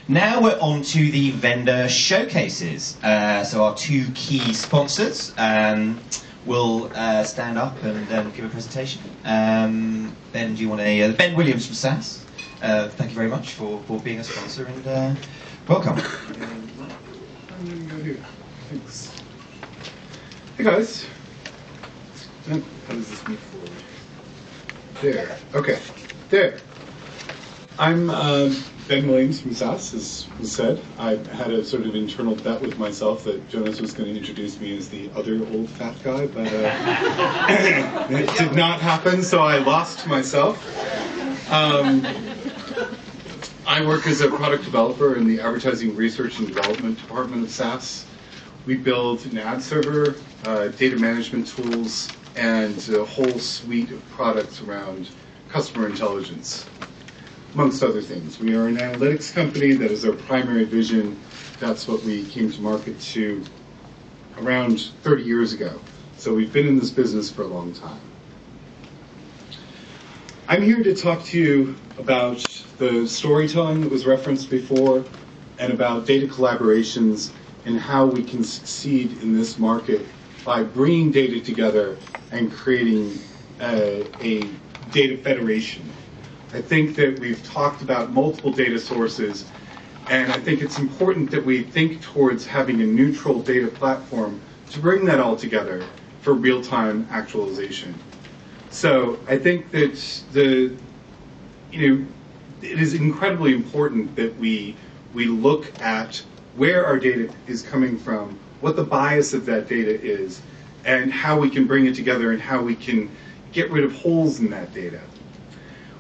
Now we're on to the vendor showcases. So our two key sponsors will stand up and give a presentation. Ben, do you want Ben Williams from SAS. Thank you very much for being a sponsor, and welcome. I'm going to go here. Thanks. Hey guys. How does this move forward? There. Okay. There. I'm Ben Williams from SAS, as was said. I had a sort of internal bet with myself that Jonas was going to introduce me as the other old fat guy, but it did not happen, so I lost myself. I work as a product developer in the Advertising Research and Development Department of SAS. We build an ad server, data management tools, and a whole suite of products around customer intelligence, amongst other things. We are an analytics company. That is our primary vision. That's what we came to market to around 30 years ago. So we've been in this business for a long time. I'm here to talk to you about the storytelling that was referenced before, and about data collaborations and how we can succeed in this market by bringing data together and creating a data federation. I think that we've talked about multiple data sources, and I think it's important that we think towards having a neutral data platform to bring that all together for real-time actualization. So I think that it is incredibly important that we look at where our data is coming from, what the bias of that data is, and how we can bring it together and how we can get rid of holes in that data.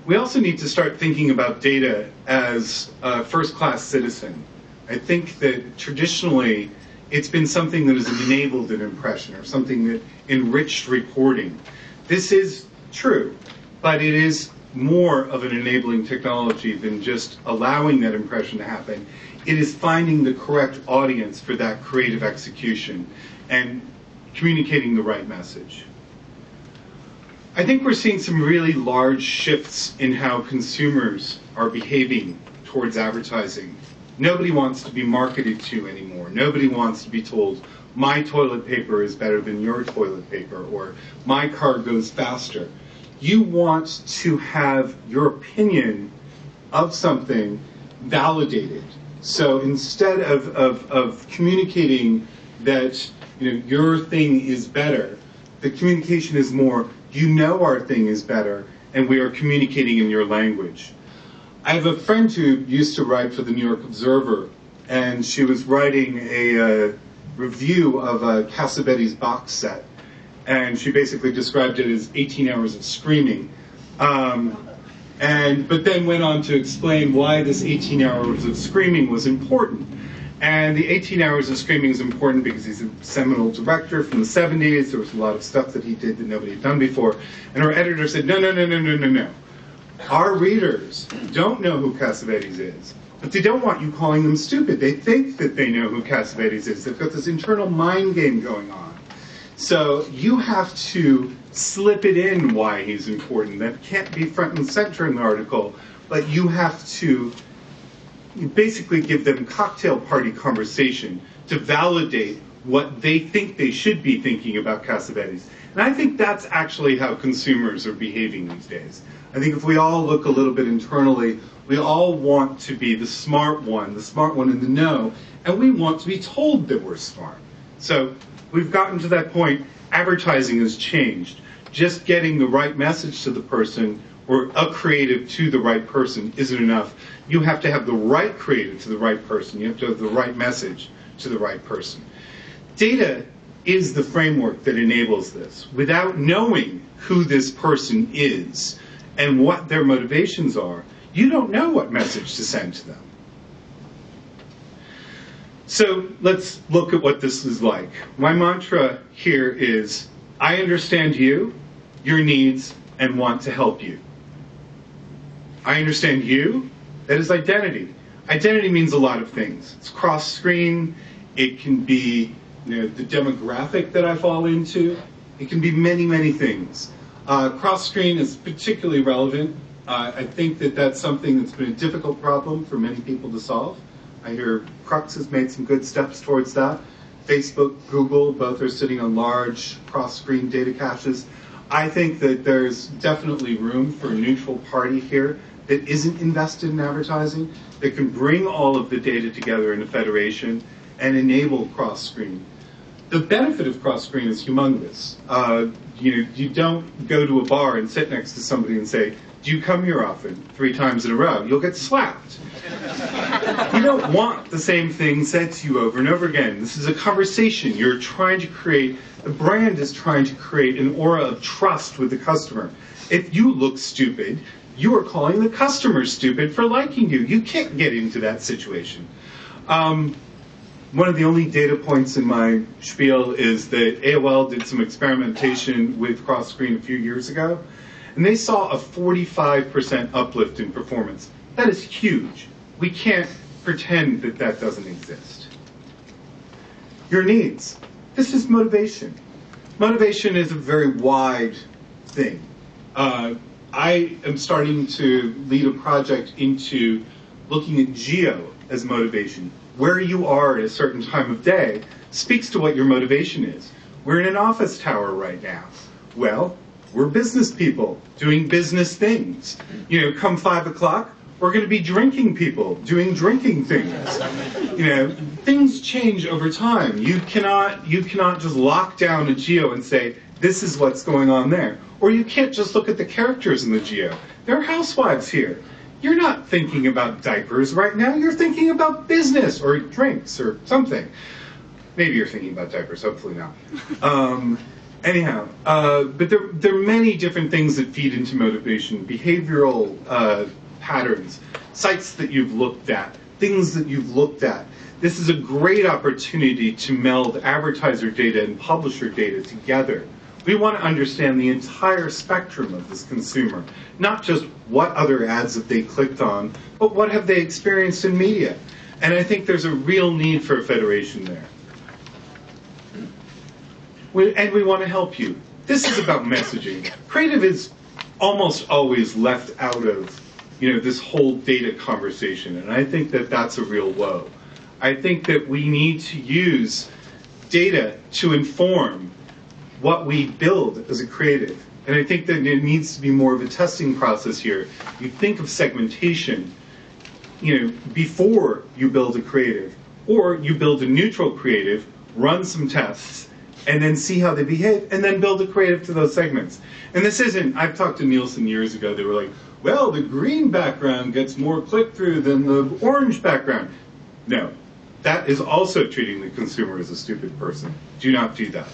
We also need to start thinking about data as a first-class citizen. I think that traditionally it's been something that has enabled an impression or something that enriched reporting. This is true, but it is more of an enabling technology than just allowing that impression to happen. It is finding the correct audience for that creative execution and communicating the right message. I think we're seeing some really large shifts in how consumers are behaving towards advertising. Nobody wants to be marketed to anymore. Nobody wants to be told, my toilet paper is better than your toilet paper, or my car goes faster. You want to have your opinion of something validated. So instead of communicating that your thing is better, the communication is more, our thing is better, and we are communicating in your language. I have a friend who used to write for the New York Observer, and she was writing a review of a Cassavetes box set, and she basically described it as 18 hours of screaming. But then went on to explain why this 18 hours of screaming was important. And the 18 hours of screaming is important because he's a seminal director from the 70s. There was a lot of stuff that he did that nobody had done before. And our editor said, no. Our readers don't know who Cassavetes is, but they don't want you calling them stupid. They think that they know who Cassavetes is. They've got this internal mind game going on. So you have to slip it in why he's important. That can't be front and center in the article, but you have to basically give them cocktail party conversation to validate what they think they should be thinking about Cassavetes. And I think that's actually how consumers are behaving these days. I think if we all look a little bit internally, we all want to be the smart one in the know, and we want to be told that we're smart. So we've gotten to that point. Advertising has changed. Just getting the right message to the person or a creative to the right person isn't enough. You have to have the right creative to the right person. You have to have the right message to the right person. Data is the framework that enables this. Without knowing who this person is and what their motivations are, you don't know what message to send to them. So let's look at what this is like. My mantra here is, I understand you, your needs, and want to help you. I understand you, that is identity. Identity means a lot of things. It's cross-screen, it can be the demographic that I fall into, it can be many, many things. Cross-screen is particularly relevant. I think that that's something that's been a difficult problem for many people to solve. I hear Krux has made some good steps towards that. Facebook, Google, both are sitting on large cross-screen data caches. I think that there's definitely room for a neutral party here that isn't invested in advertising, that can bring all of the data together in a federation and enable cross-screen. The benefit of cross-screen is humongous. You don't go to a bar and sit next to somebody and say, do you come here often? 3 times in a row. You'll get slapped. You don't want the same thing said to you over and over again. This is a conversation. You're trying to create, the brand is trying to create an aura of trust with the customer. If you look stupid, you are calling the customer stupid for liking you. You can't get into that situation. One of the only data points in my spiel is that AOL did some experimentation with cross-screen a few years ago, and they saw a 45% uplift in performance. That is huge. We can't pretend that that doesn't exist. Your needs. This is motivation. Motivation is a very wide thing. I am starting to lead a project into looking at geo as motivation. Where you are at a certain time of day speaks to what your motivation is. We're in an office tower right now. Well, we're business people doing business things. Come 5 o'clock, we're going to be drinking people doing drinking things. Things change over time. You cannot just lock down a geo and say, this is what's going on there. Or you can't just look at the characters in the geo. There are housewives here. You're not thinking about diapers right now. You're thinking about business or drinks or something. Maybe you're thinking about diapers. Hopefully not. But there are many different things that feed into motivation. Behavioral patterns, sites that you've looked at, things that you've looked at. This is a great opportunity to meld advertiser data and publisher data together. We want to understand the entire spectrum of this consumer, not just what other ads have they clicked on, but what have they experienced in media. And I think there's a real need for a federation there. And we want to help you. This is about messaging. Creative is almost always left out of this whole data conversation, and I think that that's a real woe. I think that we need to use data to inform what we build as a creative. And I think that there needs to be more of a testing process here. You think of segmentation, before you build a creative, or you build a neutral creative, run some tests, and then see how they behave, and then build a creative to those segments. And this isn't, I've talked to Nielsen years ago, they were like, well, the green background gets more click-through than the orange background. No, that is also treating the consumer as a stupid person. Do not do that.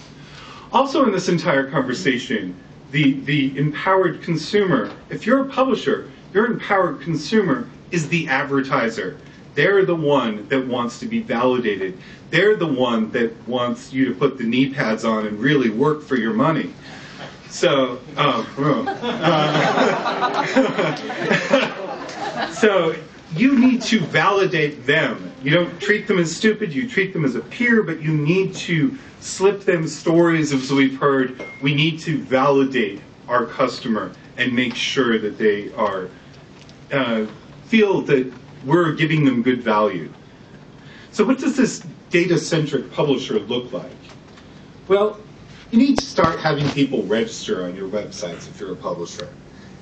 Also in this entire conversation, the empowered consumer, if you're a publisher, your empowered consumer is the advertiser. They're the one that wants to be validated. They're the one that wants you to put the knee pads on and really work for your money. So, so you need to validate them. You don't treat them as stupid, you treat them as a peer, but you need to slip them stories, as we've heard. We need to validate our customer and make sure that they are feel that we're giving them good value. So what does this data-centric publisher look like? Well, you need to start having people register on your websites if you're a publisher.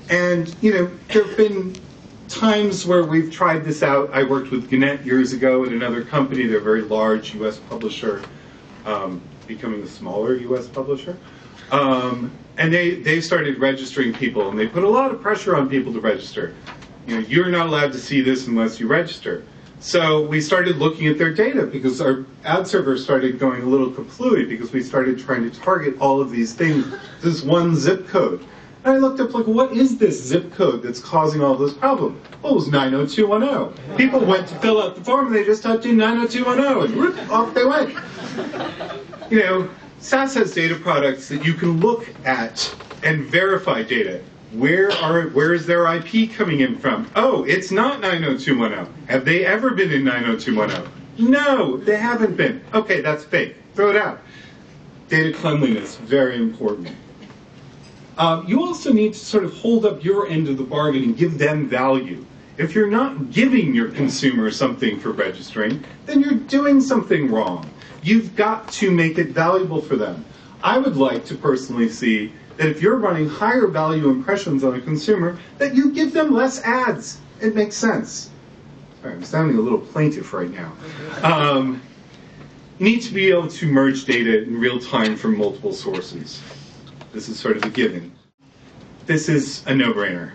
And, there have been times where we've tried this out. I worked with Gannett years ago at another company. They're a very large U.S. publisher, becoming a smaller U.S. publisher. And they started registering people, and they put a lot of pressure on people to register. You're not allowed to see this unless you register. So we started looking at their data because our ad server started going a little kaplooey because we started trying to target all of these things, this one zip code. And I looked up, what is this zip code that's causing all this problem? Well, it was 90210. People went to fill out the form and they just typed in 90210 and whoop, off they went. SAS has data products that you can look at and verify data. Where is their IP coming in from? Oh, it's not 90210. Have they ever been in 90210? No, they haven't been. Okay, that's fake. Throw it out. Data cleanliness, very important. You also need to sort of hold up your end of the bargain and give them value. If you're not giving your consumer something for registering, then you're doing something wrong. You've got to make it valuable for them. I would like to personally see that if you're running higher value impressions on a consumer, that you give them less ads. It makes sense. Sorry, I'm sounding a little plaintive right now. You need to be able to merge data in real time from multiple sources. This is sort of a given. This is a no-brainer.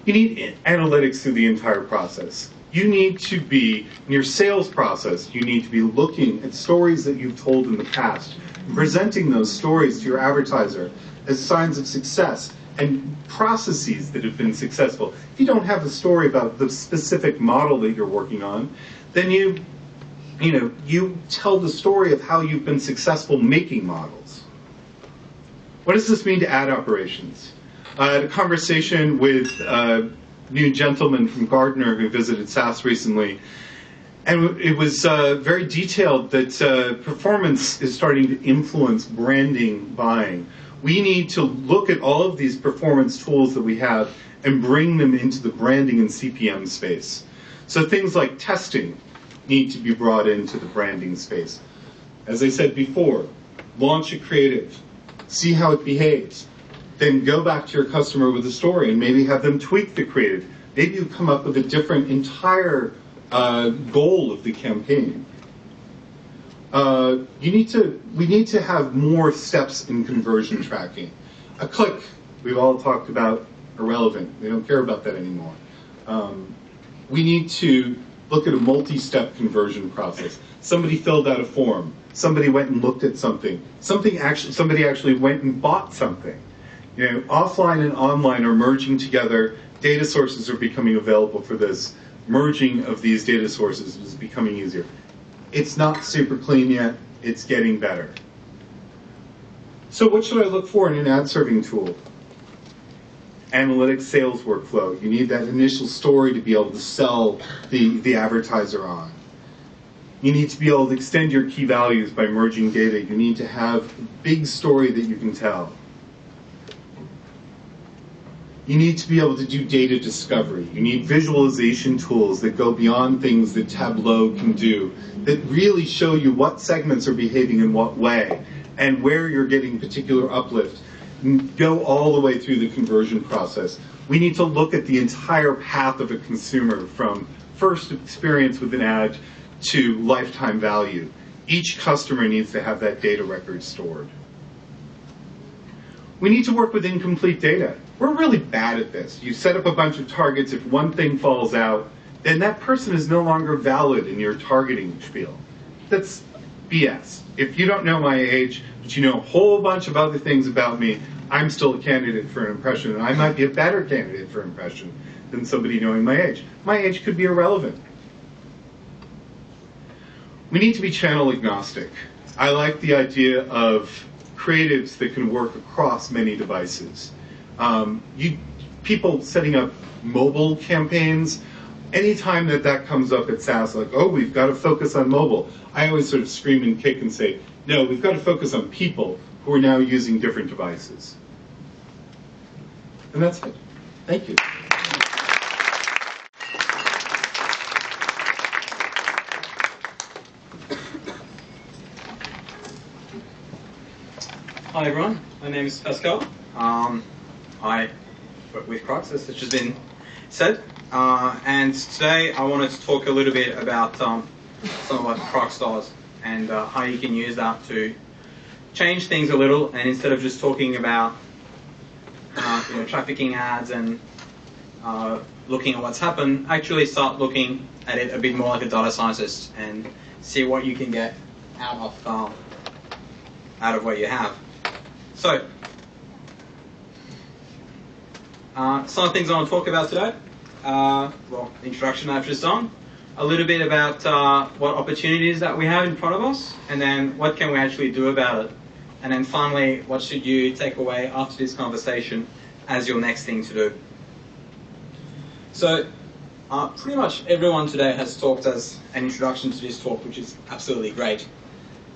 You need analytics through the entire process. You need to be, in your sales process, you need to be looking at stories that you've told in the past, and presenting those stories to your advertiser as signs of success and processes that have been successful. If you don't have a story about the specific model that you're working on, then you tell the story of how you've been successful making models. What does this mean to ad operations? I had a conversation with a new gentleman from Gardner who visited SAS recently, and it was very detailed that performance is starting to influence branding buying. We need to look at all of these performance tools that we have and bring them into the branding and CPM space. So things like testing need to be brought into the branding space. As I said before, launch a creative, see how it behaves, then go back to your customer with a story and maybe have them tweak the creative. Maybe you come up with a different entire goal of the campaign. We need to have more steps in conversion tracking. A click, we've all talked about, irrelevant. We don't care about that anymore. We need to look at a multi-step conversion process. Somebody filled out a form. Somebody went and looked at something. Somebody actually went and bought something. Offline and online are merging together. Data sources are becoming available for this. Merging of these data sources is becoming easier. It's not super clean yet. It's getting better. So what should I look for in an ad serving tool? Analytics sales workflow. You need that initial story to be able to sell the advertiser on. You need to be able to extend your key values by merging data. You need to have a big story that you can tell. You need to be able to do data discovery. You need visualization tools that go beyond things that Tableau can do, that really show you what segments are behaving in what way and where you're getting particular uplift. Go all the way through the conversion process. We need to look at the entire path of a consumer from first experience with an ad to lifetime value. Each customer needs to have that data record stored. We need to work with incomplete data. We're really bad at this. You set up a bunch of targets. If one thing falls out, then that person is no longer valid in your targeting spiel. That's BS. If you don't know my age, but you know a whole bunch of other things about me, I'm still a candidate for an impression, and I might be a better candidate for an impression than somebody knowing my age. My age could be irrelevant. We need to be channel agnostic. I like the idea of creatives that can work across many devices. People setting up mobile campaigns, anytime that comes up at SAS, like, oh, we've got to focus on mobile, I always sort of scream and kick and say, no, we've got to focus on people who are now using different devices. And that's it. Thank you. Hi everyone, my name is Pascal. I work with Krux, as has just been said. And today I wanted to talk a little bit about some of what Krux does and how you can use that to change things a little, and instead of just talking about trafficking ads and looking at what's happened, actually start looking at it a bit more like a data scientist and see what you can get out of what you have. So, some of the things I want to talk about today. Well, the introduction I've just done. A little bit about what opportunities that we have in front of us, and then what can we actually do about it. And then finally, what should you take away after this conversation as your next thing to do. So, pretty much everyone today has talked as an introduction to this talk, which is absolutely great.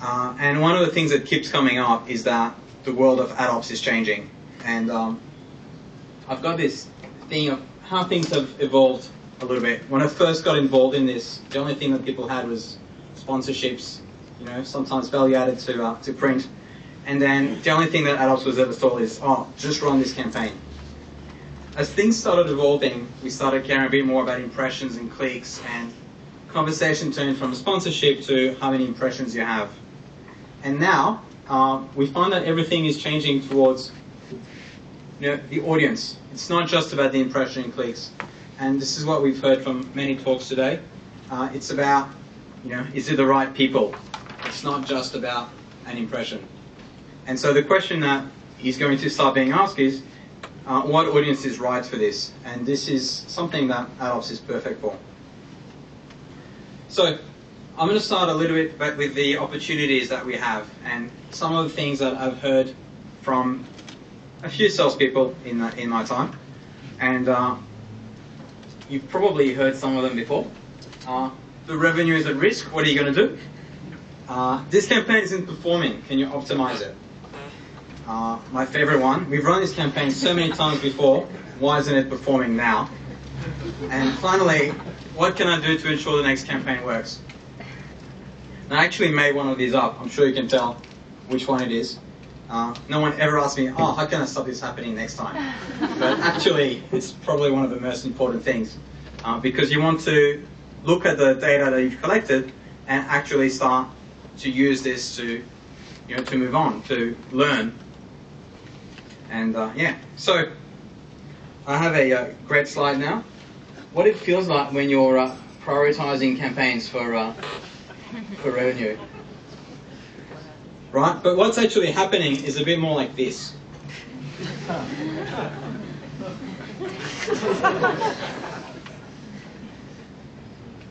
And one of the things that keeps coming up is that the world of ad ops is changing. And I've got this thing of how things have evolved a little bit. When I first got involved in this, the only thing that people had was sponsorships, sometimes value added to print. And then the only thing that adults was ever told is, oh, just run this campaign. As things started evolving, we started caring a bit more about impressions and clicks, and conversation turned from sponsorship to how many impressions you have. And now, we find that everything is changing towards the audience. It's not just about the impression and clicks. And this is what we've heard from many talks today. It's about, is it the right people? It's not just about an impression. And so the question that is going to start being asked is, what audience is right for this? And this is something that AdOps is perfect for. So I'm going to start a little bit back with the opportunities that we have and some of the things that I've heard from a few salespeople in my time. And you've probably heard some of them before. The revenue is at risk. What are you going to do? This campaign isn't performing. Can you optimize it? My favorite one. We've run this campaign so many times before. Why isn't it performing now? And finally, what can I do to ensure the next campaign works? And I actually made one of these up. I'm sure you can tell which one it is. No one ever asked me, oh, how can I stop this happening next time? But actually, it's probably one of the most important things. Because you want to look at the data that you've collected and actually start to use this to move on, to learn. And so I have a great slide now. What it feels like when you're prioritizing campaigns for revenue. Right, but what's actually happening is a bit more like this.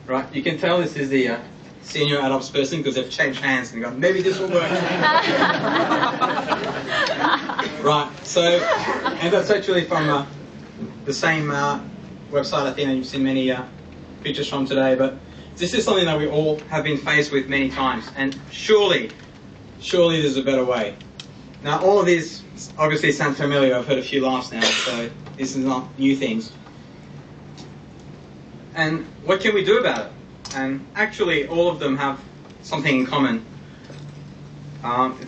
Right, you can tell this is the senior AdOps person because they've changed hands and gone, maybe this will work. Right, so, and that's actually from the same website I think that you've seen many pictures from today, but this is something that we all have been faced with many times, and surely there's a better way. Now, all of these obviously sound familiar. I've heard a few laughs now, so this is not new things. And what can we do about it? And actually, all of them have something in common.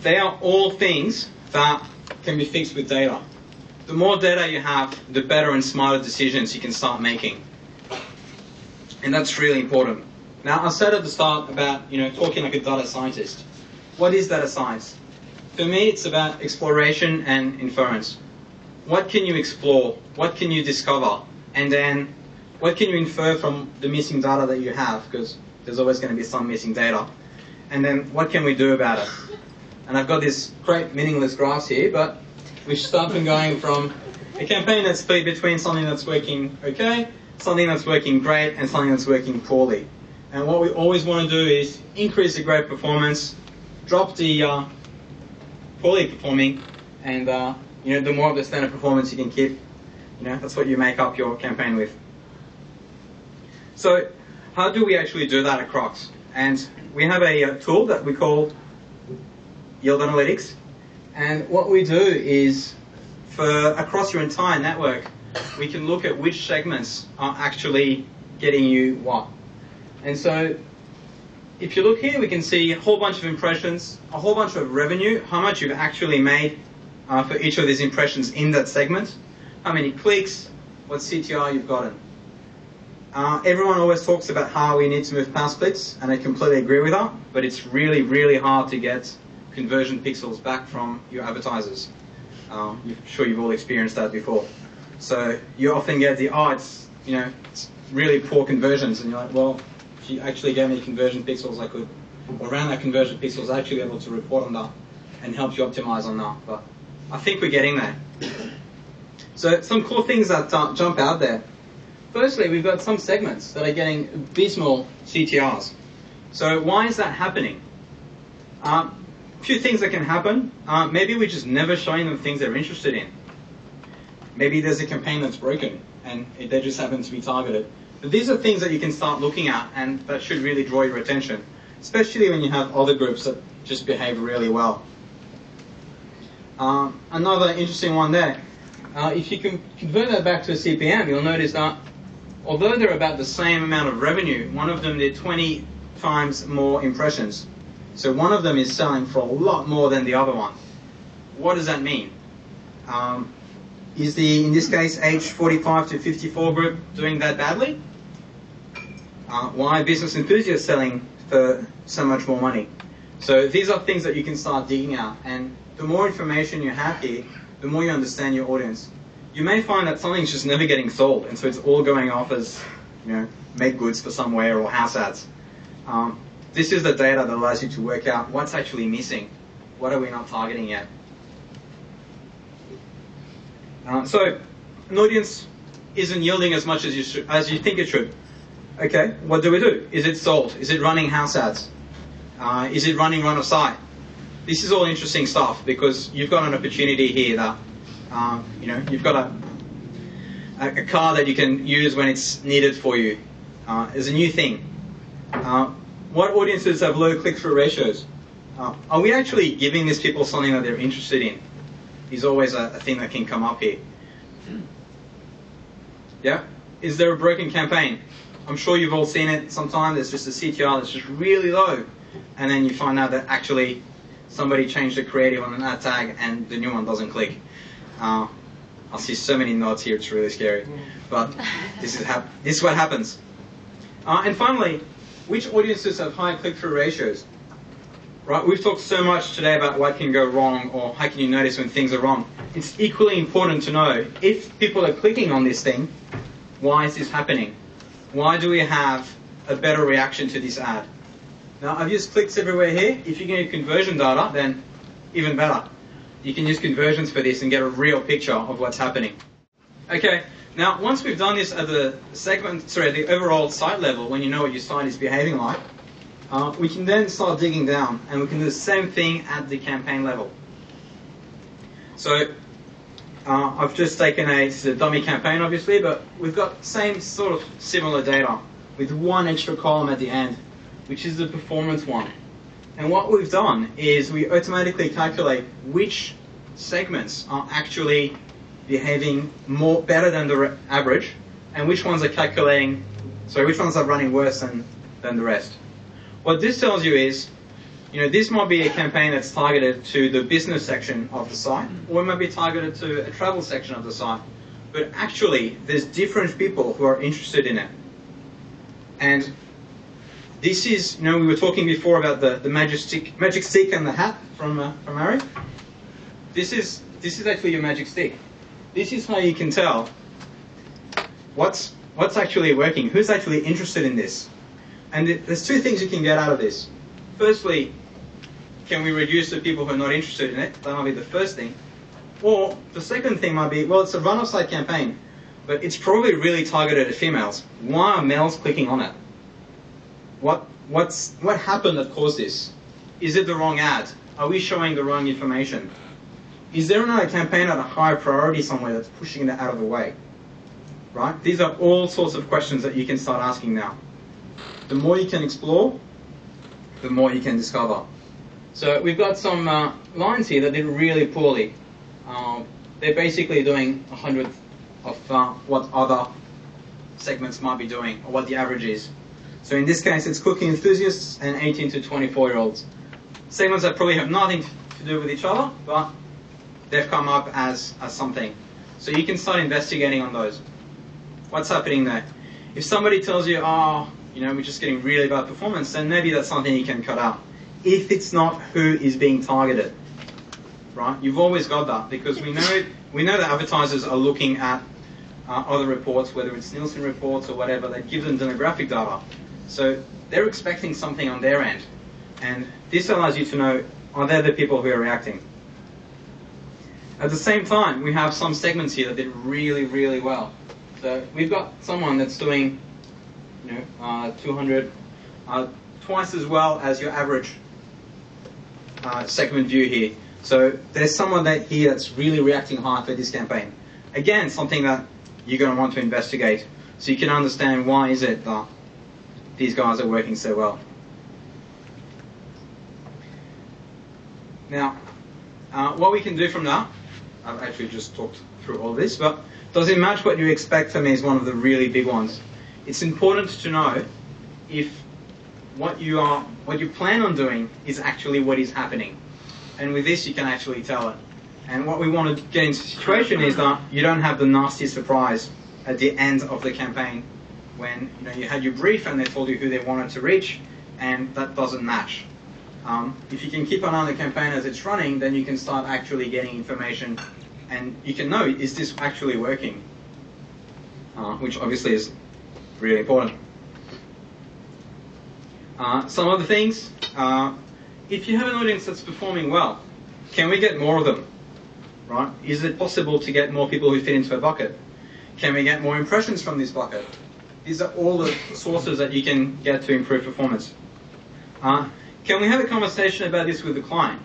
They are all things that can be fixed with data. The more data you have, the better and smarter decisions you can start making. And that's really important. Now, I said at the start about talking like a data scientist. What is data science? For me, it's about exploration and inference. What can you explore? What can you discover? And then what can you infer from the missing data that you have? Because there's always going to be some missing data. And then what can we do about it? And I've got this great meaningless graphs here, but we start from going from a campaign that's split between something that's working okay, something that's working great, and something that's working poorly. And what we always want to do is increase the great performance, drop the poorly performing, and the more of the standard performance you can keep, that's what you make up your campaign with. So how do we actually do that at Krux? And we have a tool that we call Yield Analytics. And what we do is, across your entire network, we can look at which segments are actually getting you what. And so if you look here, we can see a whole bunch of impressions, a whole bunch of revenue, how much you've actually made for each of these impressions in that segment, how many clicks, what CTR you've gotten. Everyone always talks about how we need to move past clicks, and I completely agree with that, but it's really, really hard to get conversion pixels back from your advertisers. I'm sure you've all experienced that before. So you often get it's really poor conversions, and you're like, well, if you actually gave me conversion pixels, I could, or around that conversion pixels, I actually be able to report on that and help you optimize on that. But I think we're getting there. So some cool things that jump out there. Firstly, we've got some segments that are getting abysmal CTRs. So why is that happening? A few things that can happen. Maybe we're just never showing them things they're interested in. Maybe there's a campaign that's broken and they just happen to be targeted. But these are things that you can start looking at and that should really draw your attention, especially when you have other groups that just behave really well. Another interesting one there. if you can convert that back to a CPM, you'll notice that although they're about the same amount of revenue, one of them did 20 times more impressions. So one of them is selling for a lot more than the other one. What does that mean? Is the, in this case, age 45 to 54 group doing that badly? Why are business enthusiasts selling for so much more money? So these are things that you can start digging out, and the more information you have here, the more you understand your audience. You may find that something's just never getting sold, and so it's all going off as, make goods for somewhere or house ads. This is the data that allows you to work out what's actually missing. What are we not targeting yet? So an audience isn't yielding as much as you think it should. Okay, what do? Is it sold? Is it running house ads? Is it running run of sight? This is all interesting stuff because you've got an opportunity here that you've got a car that you can use when it's needed for you. It's a new thing. What audiences have low click-through ratios? Are we actually giving these people something that they're interested in? Is always a thing that can come up here. Yeah? Is there a broken campaign? I'm sure you've all seen it sometime. There's just a CTR that's just really low. And then you find out that actually somebody changed the creative on an ad tag and the new one doesn't click. I see so many nods here, it's really scary. But this is what happens. And finally, which audiences have high click-through ratios? Right, we've talked so much today about what can go wrong or how can you notice when things are wrong. It's equally important to know if people are clicking on this thing, why is this happening? Why do we have a better reaction to this ad? Now, I've used clicks everywhere here. If you get conversion data, then even better. You can use conversions for this and get a real picture of what's happening. Okay, now once we've done this at the the overall site level, when you know what your site is behaving like, we can then start digging down, and we can do the same thing at the campaign level. So I've just taken this is a dummy campaign, obviously, but we've got same sort of similar data with one extra column at the end, which is the performance one. And what we've done is we automatically calculate which segments are actually behaving better than the average, and which ones are which ones are running worse than the rest. What this tells you is, this might be a campaign that's targeted to the business section of the site, or it might be targeted to a travel section of the site. But actually, there's different people who are interested in it. And this is, we were talking before about the magic stick and the hat from Ari. This is actually your magic stick. This is how you can tell what's actually working, who's actually interested in this. And there's two things you can get out of this. Firstly, can we reduce the people who are not interested in it? That might be the first thing. Or the second thing might be, well, it's a run-off-site campaign, but it's probably really targeted at females. Why are males clicking on it? What happened that caused this? Is it the wrong ad? Are we showing the wrong information? Is there another campaign at a higher priority somewhere that's pushing that out of the way? Right? These are all sorts of questions that you can start asking now. The more you can explore, the more you can discover. So we've got some lines here that did really poorly. They're basically doing 100th of what other segments might be doing, or what the average is. So in this case, it's cooking enthusiasts and 18 to 24-year-olds. Segments that probably have nothing to do with each other, but they've come up as something. So you can start investigating on those. What's happening there? If somebody tells you, we're just getting really bad performance, then maybe that's something you can cut out. If it's not who is being targeted, right? You've always got that, because we know that advertisers are looking at other reports, whether it's Nielsen reports or whatever, that give them demographic data. So they're expecting something on their end. And this allows you to know, are they the people who are reacting? At the same time, we have some segments here that did really, really well. So we've got someone that's doing 200, twice as well as your average segment view here. So there's someone here that's really reacting high for this campaign. Again, something that you're going to want to investigate so you can understand why is it that these guys are working so well. Now, what we can do from that I've actually just talked through all this, but does it match what you expect from me is one of the really big ones. It's important to know if what you plan on doing is actually what is happening. And with this, you can actually tell it. And what we want to get into a situation is that you don't have the nasty surprise at the end of the campaign when you had your brief and they told you who they wanted to reach, and that doesn't match. If you can keep an eye on the campaign as it's running, then you can start actually getting information, and you can know, is this actually working? Which obviously is really important. Some other things, if you have an audience that's performing well, can we get more of them? Right? Is it possible to get more people who fit into a bucket? Can we get more impressions from this bucket? These are all the sources that you can get to improve performance. Can we have a conversation about this with the client?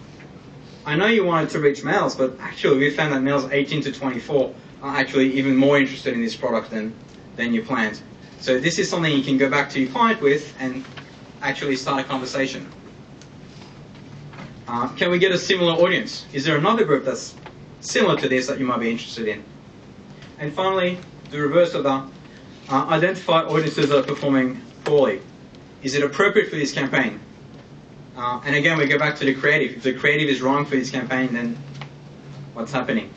I know you wanted to reach males, but actually we found that males 18 to 24 are actually even more interested in this product than you planned. So this is something you can go back to your client with and actually start a conversation. Can we get a similar audience? Is there another group that's similar to this that you might be interested in? And finally, the reverse of that, identify audiences that are performing poorly. Is it appropriate for this campaign? And again, we go back to the creative. If the creative is wrong for this campaign, then what's happening?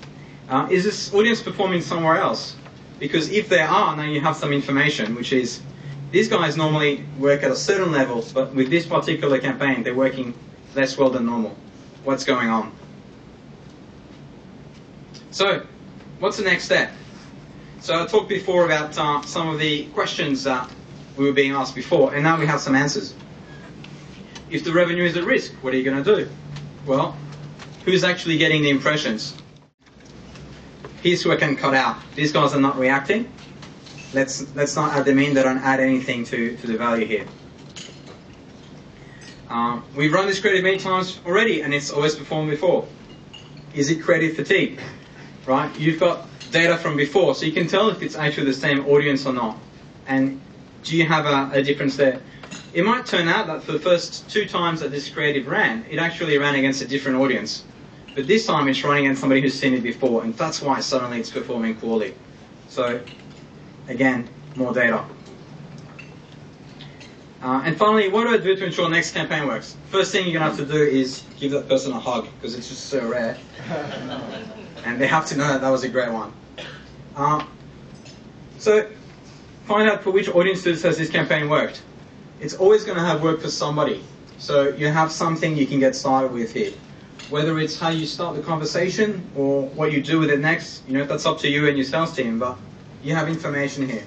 Is this audience performing somewhere else? Because if they are, now you have some information, which is, these guys normally work at a certain level, but with this particular campaign, they're working less well than normal. What's going on? So, what's the next step? So I talked before about some of the questions that we were being asked before, and now we have some answers. If the revenue is at risk, what are you going to do? Well, who's actually getting the impressions? Here's who I can cut out. These guys are not reacting. Let's not add them in. They don't add anything to the value here. We've run this creative many times already, and it's always performed before. Is it creative fatigue? Right? You've got data from before, so you can tell if it's actually the same audience or not. And do you have a difference there? It might turn out that for the first 2 times that this creative ran, it actually ran against a different audience. But this time it's running against somebody who's seen it before, and that's why suddenly it's performing poorly. So, again, more data. And finally, what do I do to ensure the next campaign works? First thing you're going to have to do is give that person a hug, because it's just so rare. And they have to know that was a great one. So, find out for which audiences has this campaign worked. It's always going to have worked for somebody. So you have something you can get started with here. Whether it's how you start the conversation or what you do with it next, that's up to you and your sales team, but you have information here.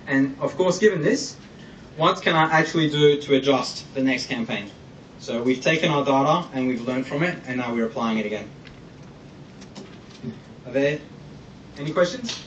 And of course, given this, what can I actually do to adjust the next campaign? So we've taken our data and we've learned from it, and now we're applying it again. Are there any questions?